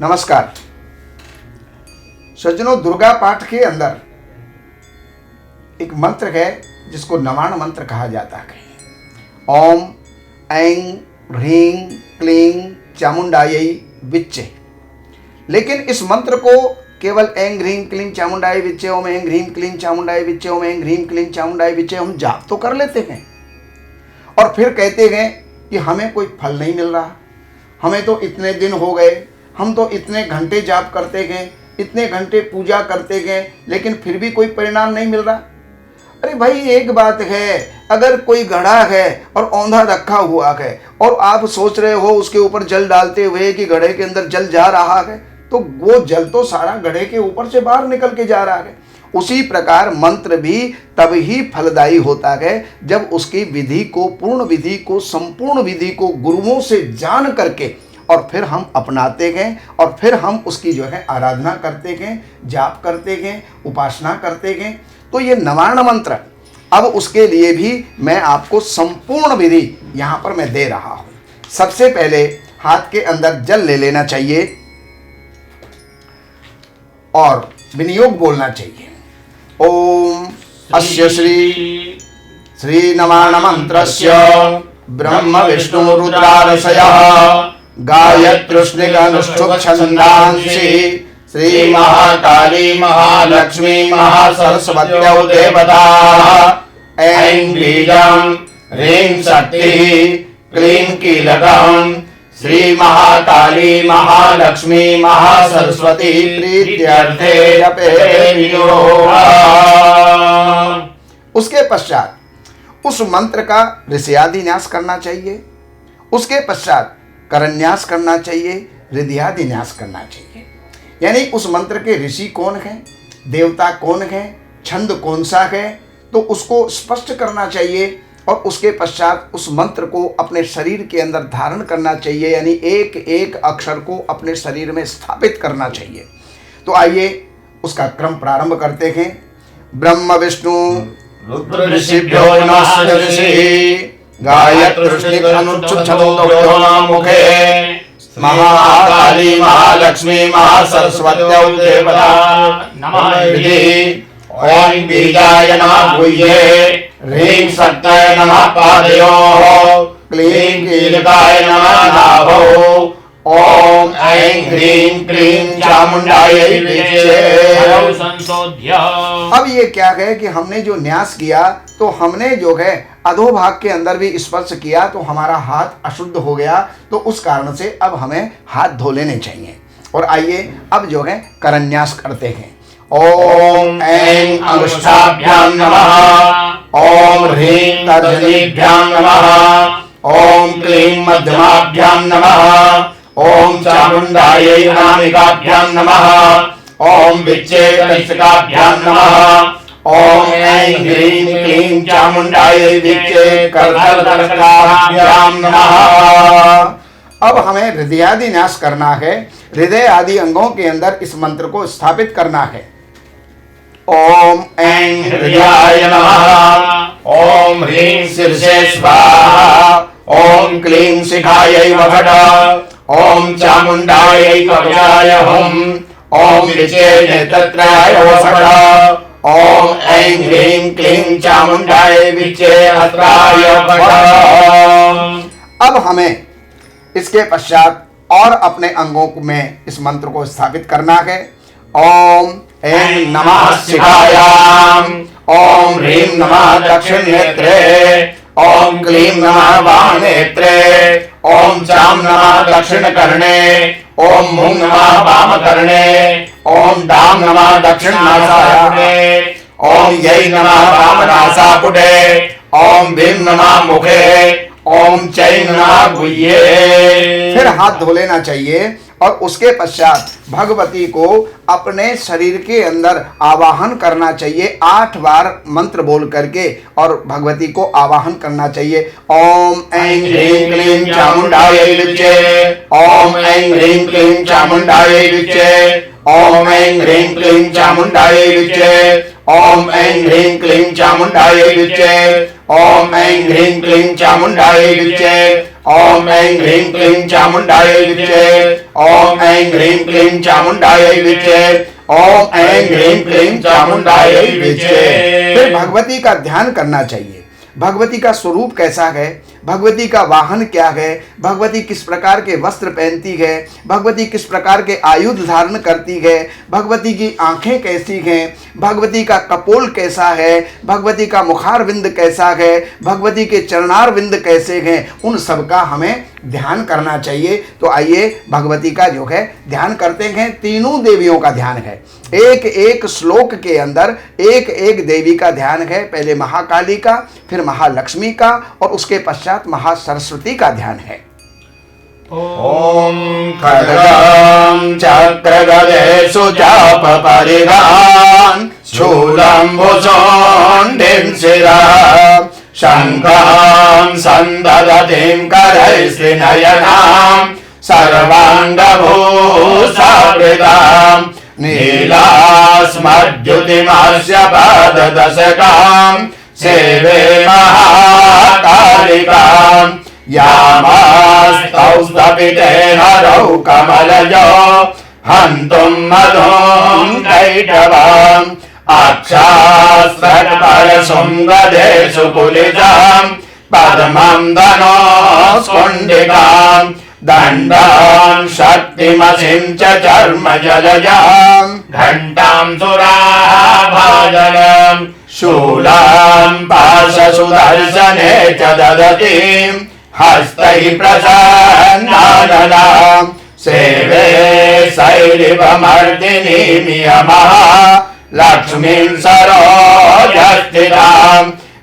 नमस्कार सज्जनों, दुर्गा पाठ के अंदर एक मंत्र है जिसको नवाण मंत्र कहा जाता है। ओम ऐं ह्रीं क्लीं चामुंडायै विच्चे। लेकिन इस मंत्र को केवल ऐं ह्रीं क्लीं चामुंडायै विच्चे, ओम ऐं ह्रीं क्लीं चामुंडायै विच्चे, ओम ऐं ह्रीं क्लीं चामुंडायै विच्चे हम जाप तो कर लेते हैं और फिर कहते हैं कि हमें कोई फल नहीं मिल रहा, हमें तो इतने दिन हो गए, हम तो इतने घंटे जाप करते गए, इतने घंटे पूजा करते गए, लेकिन फिर भी कोई परिणाम नहीं मिल रहा। अरे भाई, एक बात है, अगर कोई घड़ा है और औंधा रखा हुआ है और आप सोच रहे हो उसके ऊपर जल डालते हुए कि घड़े के अंदर जल जा रहा है, तो वो जल तो सारा घड़े के ऊपर से बाहर निकल के जा रहा है। उसी प्रकार मंत्र भी तब ही फलदायी होता है जब उसकी विधि को, पूर्ण विधि को, संपूर्ण विधि को गुरुओं से जान करके और फिर हम अपनाते हैं और फिर हम उसकी जो है आराधना करते हैं, जाप करते हैं, उपासना करते हैं। तो ये नवाण मंत्र, अब उसके लिए भी मैं आपको संपूर्ण विधि यहाँ पर मैं दे रहा हूँ। सबसे पहले हाथ के अंदर जल ले लेना चाहिए और विनियोग बोलना चाहिए। ओम अस्य श्री नवाण मंत्रस्य ब्रह्म विष्णु रुद्रारसयः गायत्र्युष्णिगनुष्ठुप छंदांसि श्री महाकाली महालक्ष्मी महासरस्वत्यौ देवता ऐं बीजं ह्रीं शक्तिः क्लीं कीलकं श्री महाकाली महालक्ष्मी महासरस्वती प्रीत्यर्थे जपे विनियोग। उसके पश्चात उस मंत्र का ऋषयादि न्यास करना चाहिए, उसके पश्चात करन्यास करना चाहिए, हृदयादि न्यास करना चाहिए। यानी उस मंत्र के ऋषि कौन है, देवता कौन है, छंद कौन सा है, तो उसको स्पष्ट करना चाहिए और उसके पश्चात उस मंत्र को अपने शरीर के अंदर धारण करना चाहिए, यानी एक एक अक्षर को अपने शरीर में स्थापित करना चाहिए। तो आइए उसका क्रम प्रारंभ करते हैं। ब्रह्म विष्णु रुद्र ऋषिभ्यो नमः ऋषि गायत्र्युष्णिगनुष्ठुप्छन्दोभ्यो मुखे महाकाली महालक्ष्मी महासरस्वत्यौ देवता नमः विधि। ओं बीजाय नमः गुह्ये ह्रीं शक्तये नमः पादयोः क्लीं कीलकाय नमः नाभौ ओम ऐं ह्रीं क्लीं चामुंडायै विच्चे। अब ये क्या है कि हमने जो न्यास किया तो हमने जो है अधोभाग के अंदर भी स्पर्श किया तो हमारा हाथ अशुद्ध हो गया, तो उस कारण से अब हमें हाथ धो लेने चाहिए। और आइए अब जो है करन्यास करते हैं। ओम ऐं अंगुष्ठाभ्यां नमः, ओम ह्रीं तर्जनीभ्यां नमः, ओम क्लीं मध्यमाभ्यां नमः, ओम चामुंडायै अनामिकाभ्यां नमः, ओम विच्चे कनिष्ठिकाभ्यां नमः, ओम ऐं ह्रीं क्लीं चामुंडायै विच्चे करतलकर्णकाभ्यां नमः। अब हमें हृदयादि न्यास करना है, हृदय आदि अंगों के अंदर इस मंत्र को स्थापित करना है। ओम ऐं हृदयाय नमः, ओम ह्रीं शीर्षे स्वाहा, ओम क्लीं शिखायै वषट्, ओम चामुंडायै कवचाय हुम्, ओम विच्चे नेत्रत्रयाय वषट्, ओम ऐं ह्रीं क्लीं चामुंडायै विच्चे हस्ताय वषट्। अब हमें इसके पश्चात और अपने अंगों में इस मंत्र को स्थापित करना है। ओम ऐं नमः शिखायां, ओम ह्रीं नमः दक्षिण नेत्रे, ओम क्लीं नमः वाम नेत्रे, ओम चाम नमः दक्षिण कर्णे, ओम मुं नमः वाम कर्णे, ओम डाम नमः दक्षिण नासापुटे, ओम यै नमः वाम नासापुटे, ओम भीम नमः मुखे, ओम चैं नमः गुह्ये। फिर हाथ धो लेना चाहिए और उसके पश्चात भगवती को अपने शरीर के अंदर आवाहन करना चाहिए 8 बार मंत्र बोल करके, और भगवती को आवाहन करना चाहिए। ओम ऐं ह्रीं क्लीं चामुंडायै विच्चे, ओम ऐं ह्रीं क्लीं चामुंडायै विच्चे, ओम ऐं ह्रीं क्लीं चामुंडायै विच्चे, ओम ऐं ह्रीं क्लीं चामुंडायै विच्चे ओम ऐं ह्रीं क्लीं चामुंडायै विच्चे ओम ऐं ह्रीं क्लीं चामुंडायै विच्चे ओम ऐं ह्रीं क्लीं चामुंडायै विच्चे ओम ऐं ह्रीं क्लीं चामुंडायै विच्चे। फिर भगवती का ध्यान करना चाहिए। भगवती का स्वरूप कैसा है, भगवती का वाहन क्या है, भगवती किस प्रकार के वस्त्र पहनती है, भगवती किस प्रकार के आयुध धारण करती है, भगवती की आंखें कैसी हैं, भगवती का कपोल कैसा है, भगवती का मुखार विंद कैसा है, भगवती के चरणार विंद कैसे हैं, उन सब का हमें ध्यान करना चाहिए। तो आइए भगवती का जो है ध्यान करते हैं। तीनों देवियों का ध्यान है, एक एक श्लोक के अंदर एक एक देवी का ध्यान है। पहले महाकाली का, फिर महालक्ष्मी का और उसके पश्चात महासरस्वती का ध्यान है। ओम खड्गं चक्रगदेषु चाप परिधान शूलं भुजोण्डिं शिरः शङ्खं सन्ददतिं करैस्त्रिनयनां सर्वाङ्गभूषावृतां नीलास्मद्युतिमस्य पाददशकां सेवे महाकालिकां यामास्तौ स्तपिते हरौ कमलजो हन्तुं मधुं कैटवाम् अक्षास्त्रपरशृङ्गदेषु कुलितां पद्मं धनुस्कुण्डिकां दण्डां शक्तिमसिं च चर्मजलजां घण्टां सुराभाजनं शूलां पाशसुदर्शने च ददतीं हस्तैः प्रसन्नाननां सेवे शैरिवमर्दिनीमियमः लक्ष्मीं सरोजस्थितां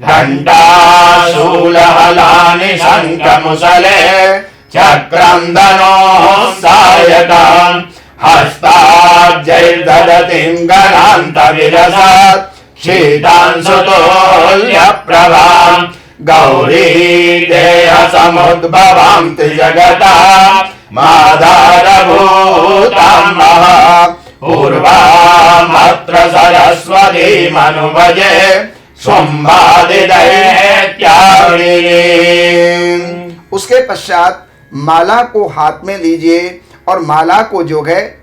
घण्टाशूलहलानि शङ्खमुसले चक्रं धनोः सायकां हस्ताब्जैर्दधतीं गणान्तविलसत् शीतांशुतुल्यप्रभां गौरी देहसमुद्भवां त्रिजगतां माधारभूतां महा पूर्वामत्र सरस्वतीमनुभजे स्वम्भादिदैत्याग्निम्। उसके पश्चात माला को हाथ में लीजिए और माला को जो है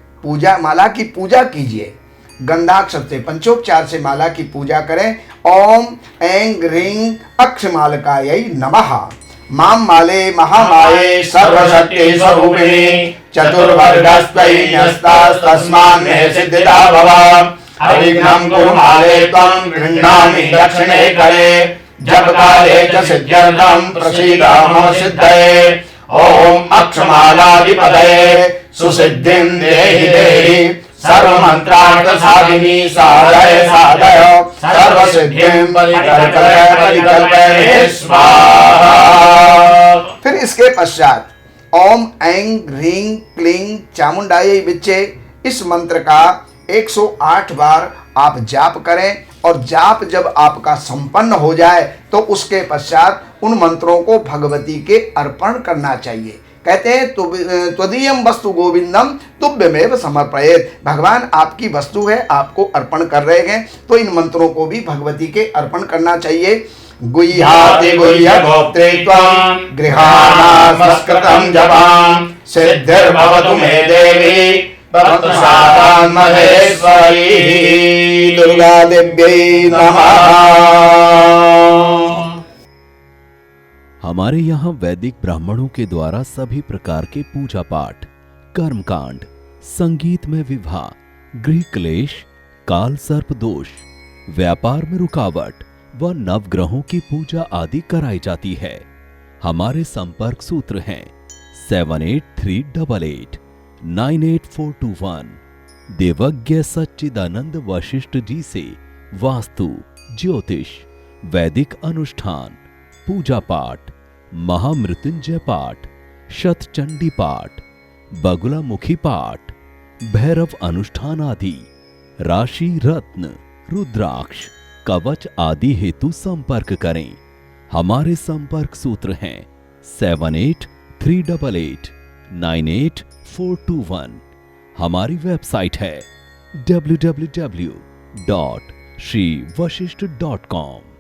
माला की पूजा कीजिए। गंधाक्षर से पंचोपचार से माला की पूजा करें। ओम ऐं ह्रीं अक्षमालकायै नमः। मां माले महामाये सर्वशक्ति स्वरूपिणी चतुर्वर्गस्त्वयि न्यस्तास्तस्मान् मे सिद्धिदा भव। अविघ्नं कुरु माले त्वं गृह्णामि दक्षिणे करे जप काले च सिद्ध्यर्थं प्रसीद मम सिद्धये। ओम अक्षमालाधिपतये सुसिद्धिं देहि देहि सर्वमन्त्रार्थ साधिनी साधय साधय सर्वसिद्धिं परिकल्पये स्वाहा। फिर इसके पश्चात ओम ऐं ह्रीं क्लीं चामुंडायै विच्चे इस मंत्र का 108 बार आप जाप करें और जाप जब आपका संपन्न हो जाए तो उसके पश्चात उन मंत्रों को भगवती के अर्पण करना चाहिए। कहते हैं त्वदीयं वस्तु गोविंदम तुभ्यमेव समर्पयेत्। भगवान आपकी वस्तु है, आपको अर्पण कर रहे हैं, तो इन मंत्रों को भी भगवती के अर्पण करना चाहिए। गुह्याति गुह्य गोप्त्रे त्वं गृहाणामस्कृतं जपां सिद्धिर्भवतु मे देवी प्रसादान् महेश्वरी दुर्गा देव्यै नमः। हमारे यहाँ वैदिक ब्राह्मणों के द्वारा सभी प्रकार के पूजा पाठ, कर्मकांड, संगीत में विवाह, गृह क्लेश, काल सर्प दोष, व्यापार में रुकावट व नवग्रहों की पूजा आदि कराई जाती है। हमारे संपर्क सूत्र हैं 7838898421। देवज्ञ सच्चिदानंद वशिष्ठ जी से वास्तु, ज्योतिष, वैदिक अनुष्ठान, पूजा पाठ, महामृत्युंजय पाठ, शतचंडी पाठ, बगुलामुखी पाठ, भैरव अनुष्ठान आदि, राशि रत्न, रुद्राक्ष, कवच आदि हेतु संपर्क करें। हमारे संपर्क सूत्र हैं 7838898421। हमारी वेबसाइट है www.yogivarma.com। श्री वशिष्ठ.com।